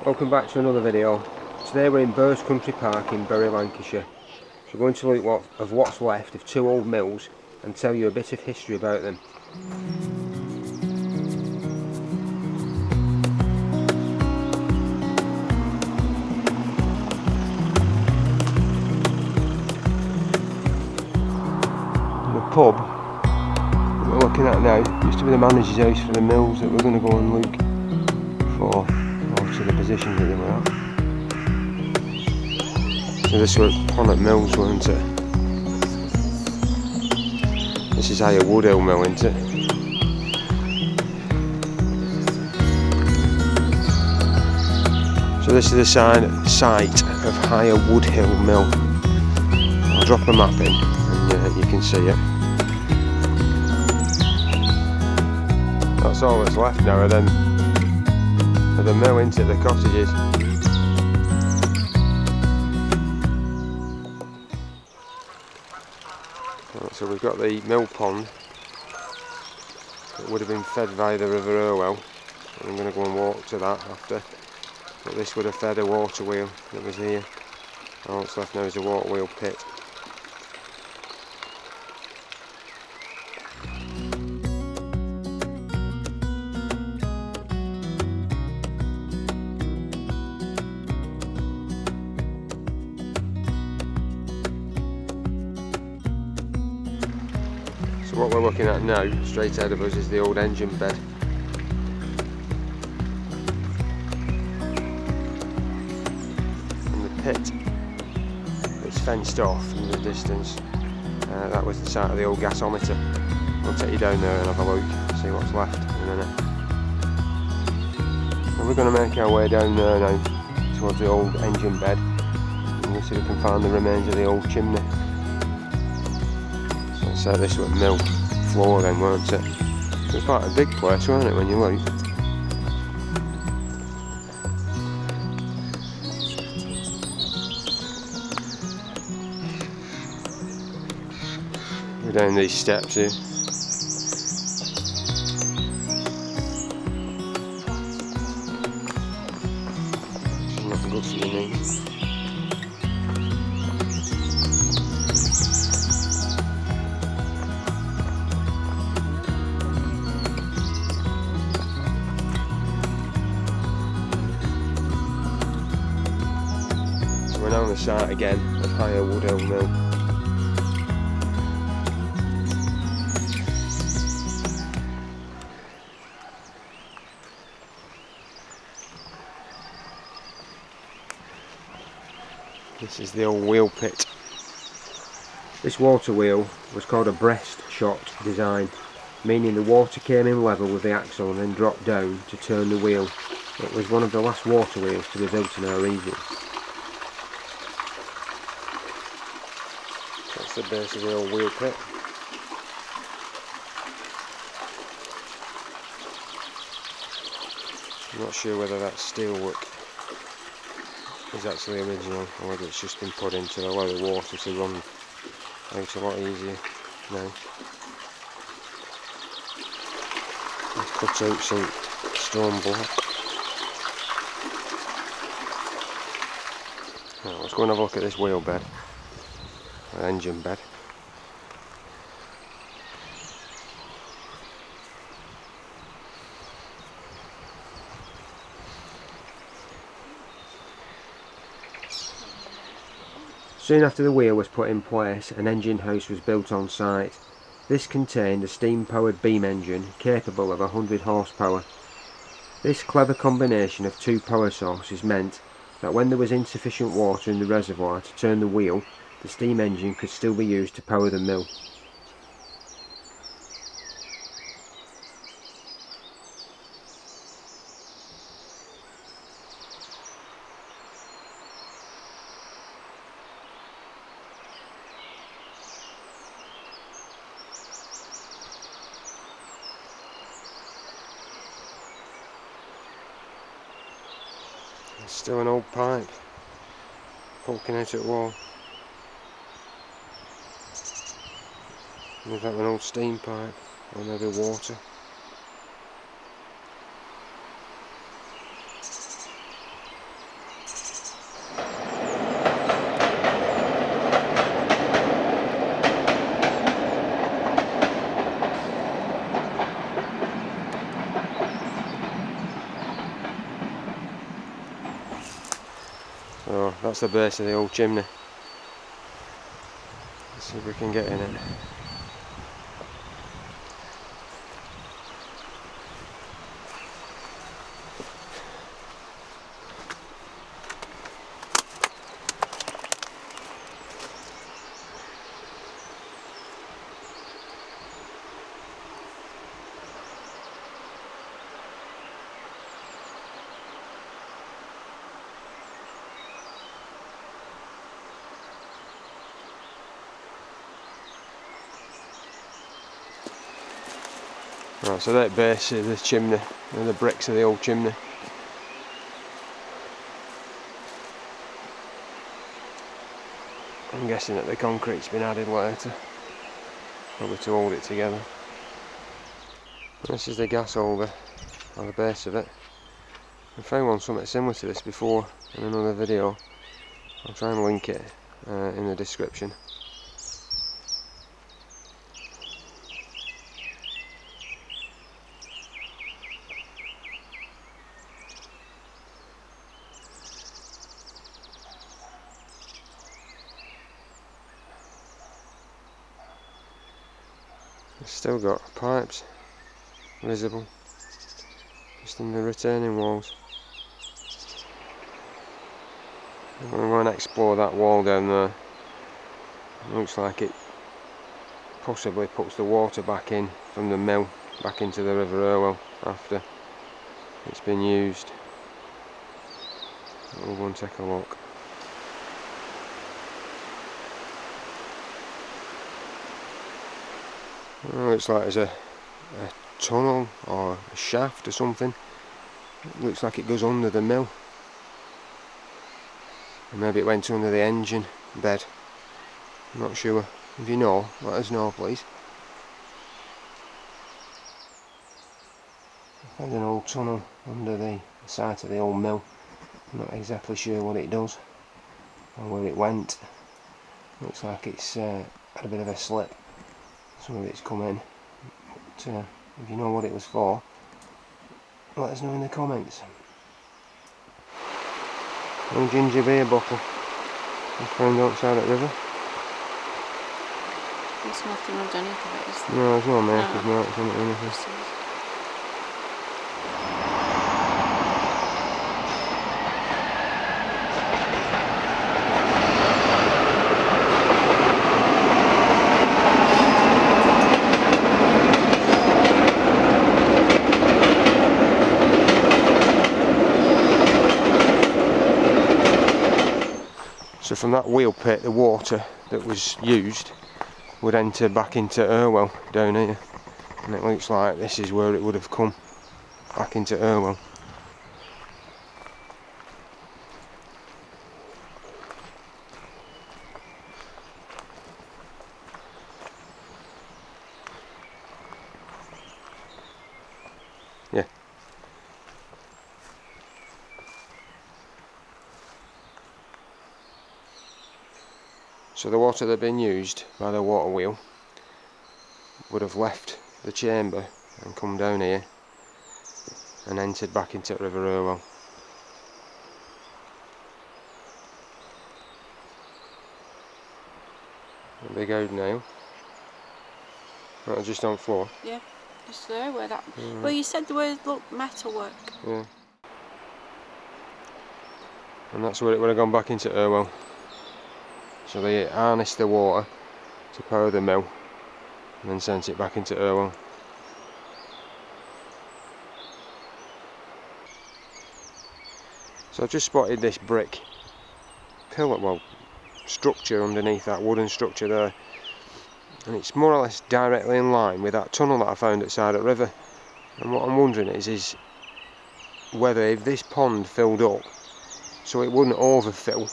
Welcome back to another video. Today we're in Burrs Country Park in Bury, Lancashire. So we're going to look at what's left of two old mills and tell you a bit of history about them. The pub that we're looking at now used to be the manager's house for the mills that we're going to go and look for, to the positions that they were at. So this was Woodill Mills, weren't it? This is Woodill Mill, isn't it? So this is the site of Woodill Mill. I'll drop a map in and you can see it. That's all that's left now of them. Of the mill into the cottages. Right, so we've got the mill pond that would have been fed via the River Irwell. I'm going to go and walk to that after. But this would have fed a water wheel that was here. All that's left now is a water wheel pit. So what we're looking at now, straight ahead of us, is the old engine bed. And the pit that's fenced off in the distance, that was the site of the old gasometer. I'll take you down there and have a look, see what's left in a minute. And we're going to make our way down there now, towards the old engine bed, and we'll see if we can find the remains of the old chimney. So this was mill floor then, weren't it? It was quite a big place, wasn't it, when you look? We're down these steps here. It's not good for your knees. We're now on the site again of Woodill Mill. This is the old wheel pit. This water wheel was called a breast shot design, meaning the water came in level with the axle and then dropped down to turn the wheel. It was one of the last water wheels to be built in our region. That's the base of the old wheel pit. I'm not sure whether that steelwork is actually original or whether it's just been put in to allow the water to run out a lot easier now. I've cut out some stone block. Right, let's go and have a look at this wheel bed. Engine bed. Soon after the wheel was put in place, an engine house was built on site. This contained a steam-powered beam engine capable of 100 horsepower. This clever combination of two power sources meant that when there was insufficient water in the reservoir to turn the wheel, the steam engine could still be used to power the mill. There's still an old pipe poking out at the wall. We've got an old steam pipe, or maybe water. That's the base of the old chimney. Let's see if we can get in it. Right, so that base is the chimney and the bricks of the old chimney. I'm guessing that the concrete's been added later, probably to hold it together. This is the gas holder on the base of it. I found one something similar to this before in another video. I'll try and link it in the description. It's still got pipes visible just in the retaining walls. I'm going to explore that wall down there. It looks like it possibly puts the water back in from the mill back into the River Irwell after it's been used. We'll go and take a look. Oh, looks like there's a tunnel or a shaft or something. It looks like it goes under the mill. Or maybe it went under the engine bed. I'm not sure. If you know, let us know please. I found an old tunnel under the site of the old mill. I'm not exactly sure what it does or where it went. Looks like it's had a bit of a slip. Some of it's come in. But if you know what it was for, let us know in the comments. One ginger beer bottle I found outside that river. There's nothing underneath of it, is there? No, there's no markers, marks on it or anything. So from that wheel pit, the water that was used would enter back into Irwell down here, and it looks like this is where it would have come back into Irwell. Yeah. So the water that had been used by the water wheel would have left the chamber and come down here and entered back into River Irwell. A big old nail. That was just on the floor. Yeah, just there where that. Well, you said the word look metalwork. Yeah. And that's where it would have gone back into Irwell. So they harnessed the water to power the mill and then sent it back into Irwell. So I've just spotted this brick pillar, well, structure underneath that wooden structure there, and it's more or less directly in line with that tunnel that I found at side of the river. And what I'm wondering is whether if this pond filled up, so it wouldn't overfill,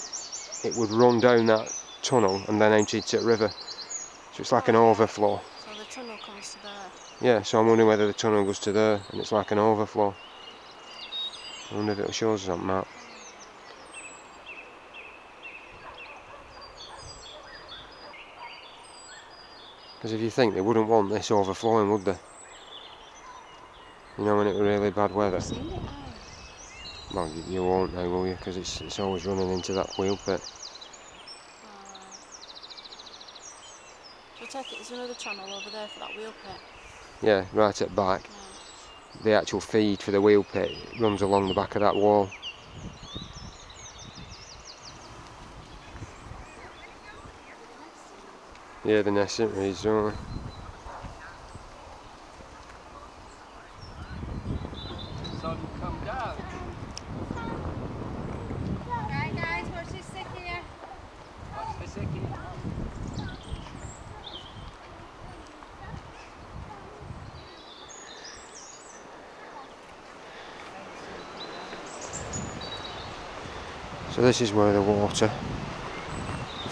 it would run down that tunnel and then empty into the river. So it's like an overflow. So the tunnel comes to there. Yeah, so I'm wondering whether the tunnel goes to there and it's like an overflow. I wonder if it'll show us on that map. Because if you think, they wouldn't want this overflowing, would they? You know, when it was really bad weather. I've seen it Well, you won't know, will you? Because it's always running into that wheel pit. So I take it there's another channel over there for that wheel pit? Yeah, right at back. Yeah. The actual feed for the wheel pit runs along the back of that wall. Yeah, the nesting reeds, don't they? Sun come down. Right guys, watch this stick here. Watch the sicky. So this is where the water,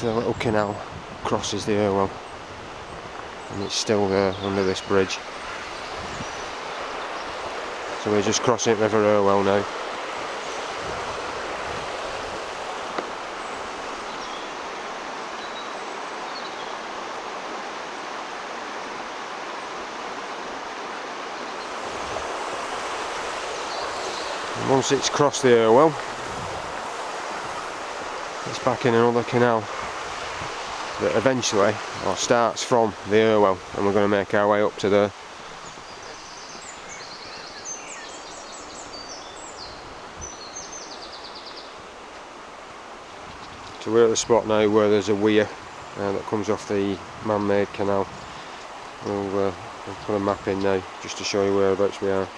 the little canal, crosses the Irwell, and it's still there under this bridge. So we're just crossing River Irwell now. And once it's crossed the Irwell, it's back in another canal that eventually, or starts from the Irwell, and we're going to make our way up to there. So we're at the spot now where there's a weir that comes off the man-made canal. We'll put a map in now just to show you whereabouts we are.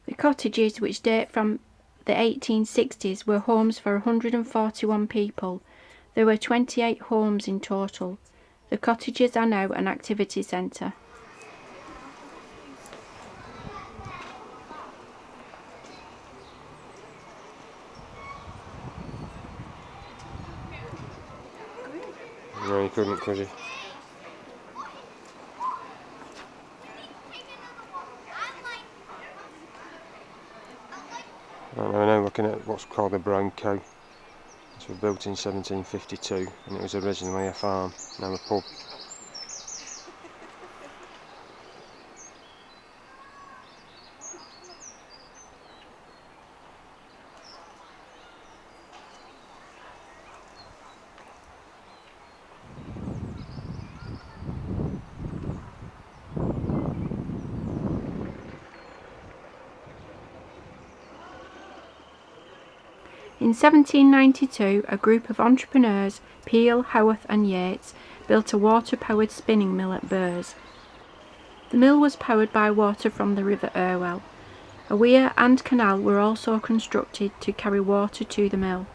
The cottages, which date from the 1860s, were homes for 141 people. There were 28 homes in total. The cottages are now an activity centre. No, you couldn't, could you? Right, we're now looking at what's called the Bronco. This was built in 1752 and it was originally a farm, now a pub. In 1792, a group of entrepreneurs, Peel, Howarth and Yates, built a water-powered spinning mill at Burrs. The mill was powered by water from the River Irwell. A weir and canal were also constructed to carry water to the mill.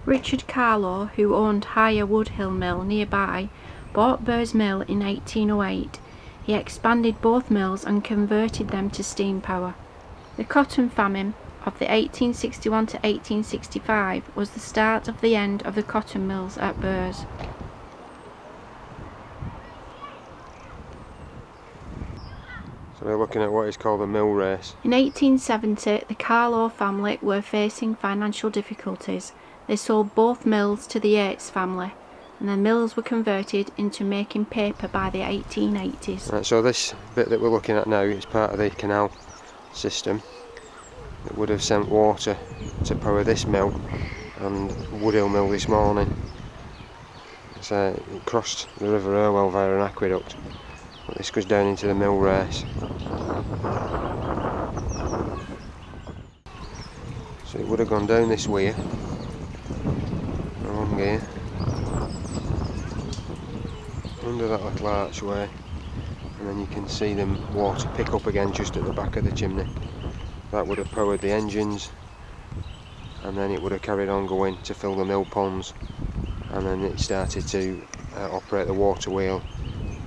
Richard Carlow, who owned higher Woodill Mill nearby, bought Burrs Mill in 1808. He expanded both mills and converted them to steam power. The cotton famine of the 1861 to 1865 was the start of the end of the cotton mills at Burrs. So we're looking at what is called a mill race. In 1870, the Carlow family were facing financial difficulties. They sold both mills to the Yates family, and the mills were converted into making paper by the 1880s. Right, so this bit that we're looking at now is part of the canal system that would have sent water to power this mill and Woodill Mill this morning. So it crossed the River Irwell via an aqueduct, but this goes down into the mill race. So it would have gone down this weir, along here, under that little archway, and then you can see the water pick up again just at the back of the chimney. That would have powered the engines, and then it would have carried on going to fill the mill ponds, and then it started to operate the water wheel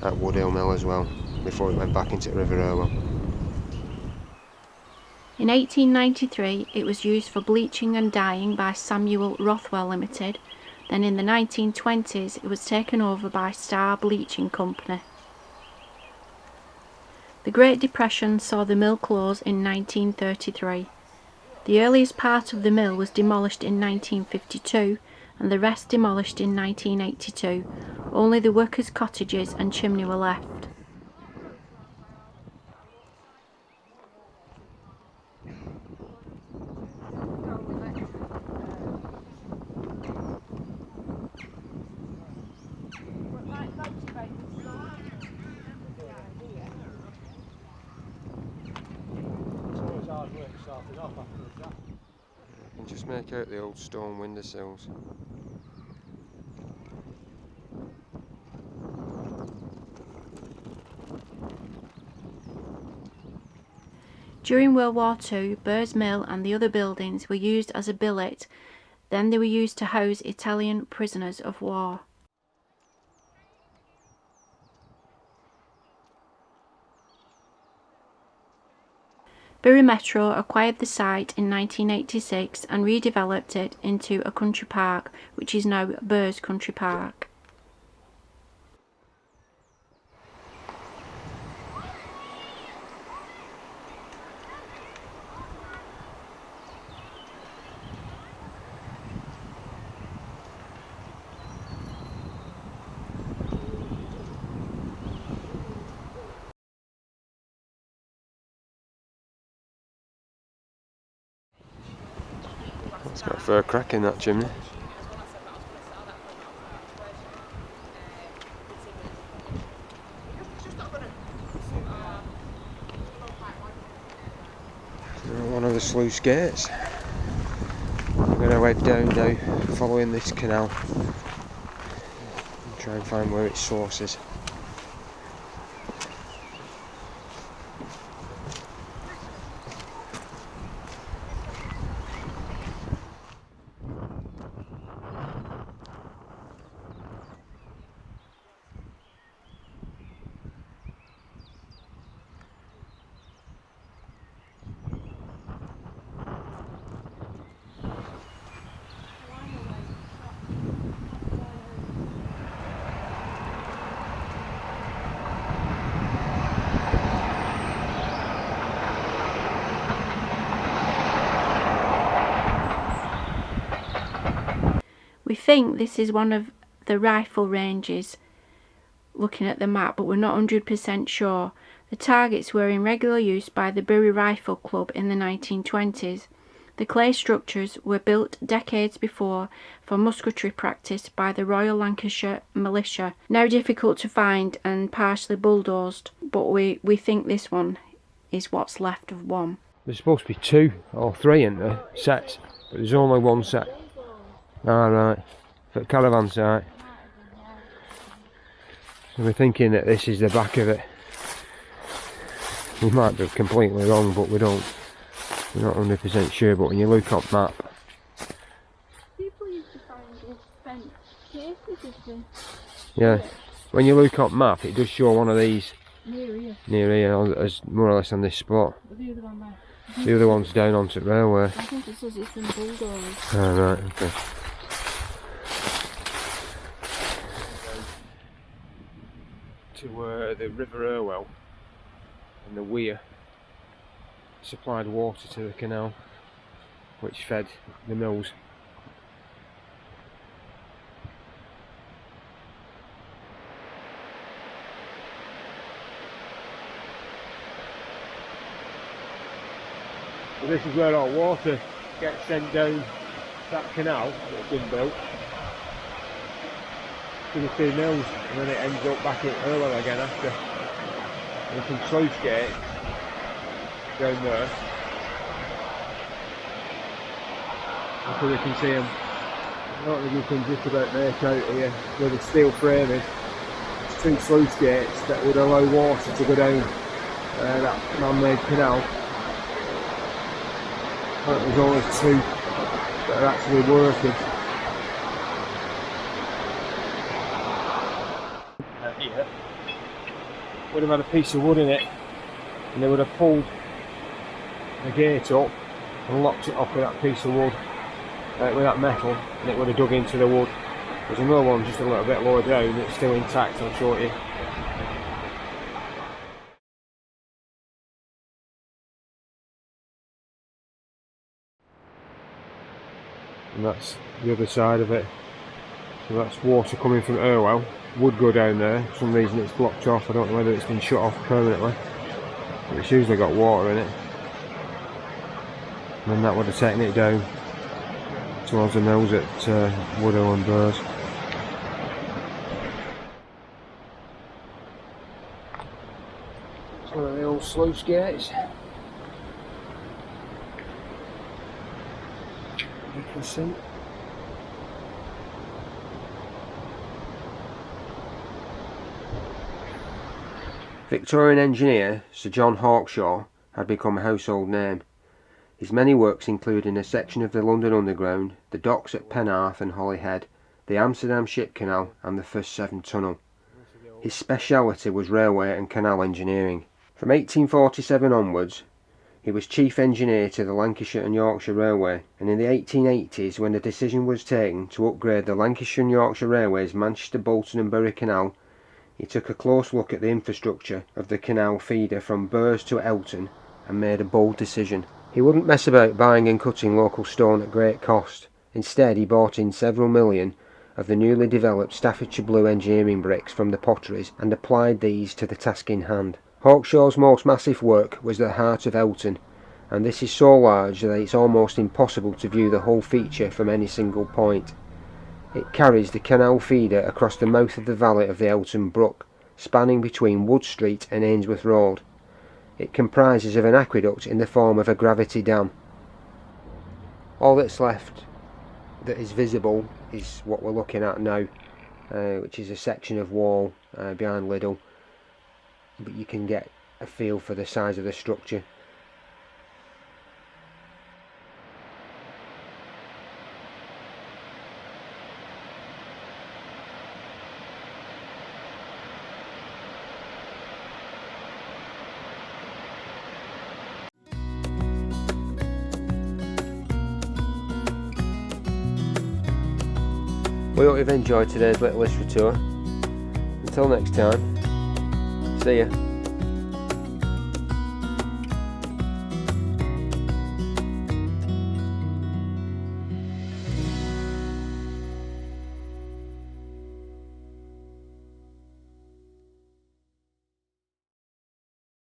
at Woodill Mill as well, before it went back into River Irwell. In 1893, it was used for bleaching and dyeing by Samuel Rothwell Limited. Then in the 1920s, it was taken over by Star Bleaching Company. The Great Depression saw the mill close in 1933. The earliest part of the mill was demolished in 1952 and the rest demolished in 1982. Only the workers' cottages and chimney were left. You can just make out the old stone windowsills. During World War II, Burrs Mill and the other buildings were used as a billet, then they were used to house Italian prisoners of war. Bury Metro acquired the site in 1986 and redeveloped it into a country park, which is now Burrs Country Park. It's got a fair crack in that chimney. One of the sluice gates. I'm going to head down now, following this canal, and try and find where its source is. We think this is one of the rifle ranges, looking at the map, but we're not 100% sure. The targets were in regular use by the Bury Rifle Club in the 1920s. The clay structures were built decades before for musketry practice by the Royal Lancashire Militia, now difficult to find and partially bulldozed, but we think this one is what's left of one. There's supposed to be 2 or 3 in there, sets, but there's only 1 set. Alright, for the caravan site. So we're thinking that this is the back of it. We might be completely wrong, but we're not 100% sure. But when you look up map, People used to find this spent cases of this. yeah, when you look up map, it does show one of these Near here as more or less on this spot. the other one there. The other one's down onto the railway. I think it says it's been bulldozed. Alright, okay. To the River Irwell, and the weir supplied water to the canal, which fed the mills. So this is where our water gets sent down that canal that's been built to the 2 mills, and then it ends up back at Irwell again after. And some sluice gate down there, so we can see them. I don't think you can just about make out here where the steel frame is. It's 2 sluice gates that would allow water to go down that man-made canal. But there's only 2 that are actually working. Here would have had a piece of wood in it, and they would have pulled the gate up and locked it up with that piece of wood, with that metal, and it would have dug into the wood. There's another one just a little bit lower down that's still intact, I'll show you. And that's the other side of it. So that's water coming from Irwell. Would go down there. For some reason it's blocked off. I don't know whether it's been shut off permanently, but it's usually got water in it. And then that would have taken it down towards the mills at Woodill and Burrs. It's one of the old sluice gates. you can see. Victorian engineer Sir John Hawkshaw had become a household name. His many works including a section of the London Underground, the docks at Penarth and Holyhead, the Amsterdam Ship Canal and the first Severn Tunnel. His speciality was railway and canal engineering. From 1847 onwards, he was chief engineer to the Lancashire and Yorkshire Railway, and in the 1880s, when the decision was taken to upgrade the Lancashire and Yorkshire Railway's Manchester, Bolton and Bury Canal, he took a close look at the infrastructure of the canal feeder from Burrs to Elton and made a bold decision. He wouldn't mess about buying and cutting local stone at great cost. Instead, he bought in several million of the newly developed Staffordshire Blue engineering bricks from the potteries and applied these to the task in hand. Hawkshaw's most massive work was the heart of Elton, and this is so large that it's almost impossible to view the whole feature from any single point. It carries the canal feeder across the mouth of the valley of the Elton Brook, spanning between Wood Street and Ainsworth Road. It comprises of an aqueduct in the form of a gravity dam. All that's left that is visible is what we're looking at now, which is a section of wall behind Liddell, but you can get a feel for the size of the structure. We hope you've enjoyed today's little history tour. Until next time, see ya.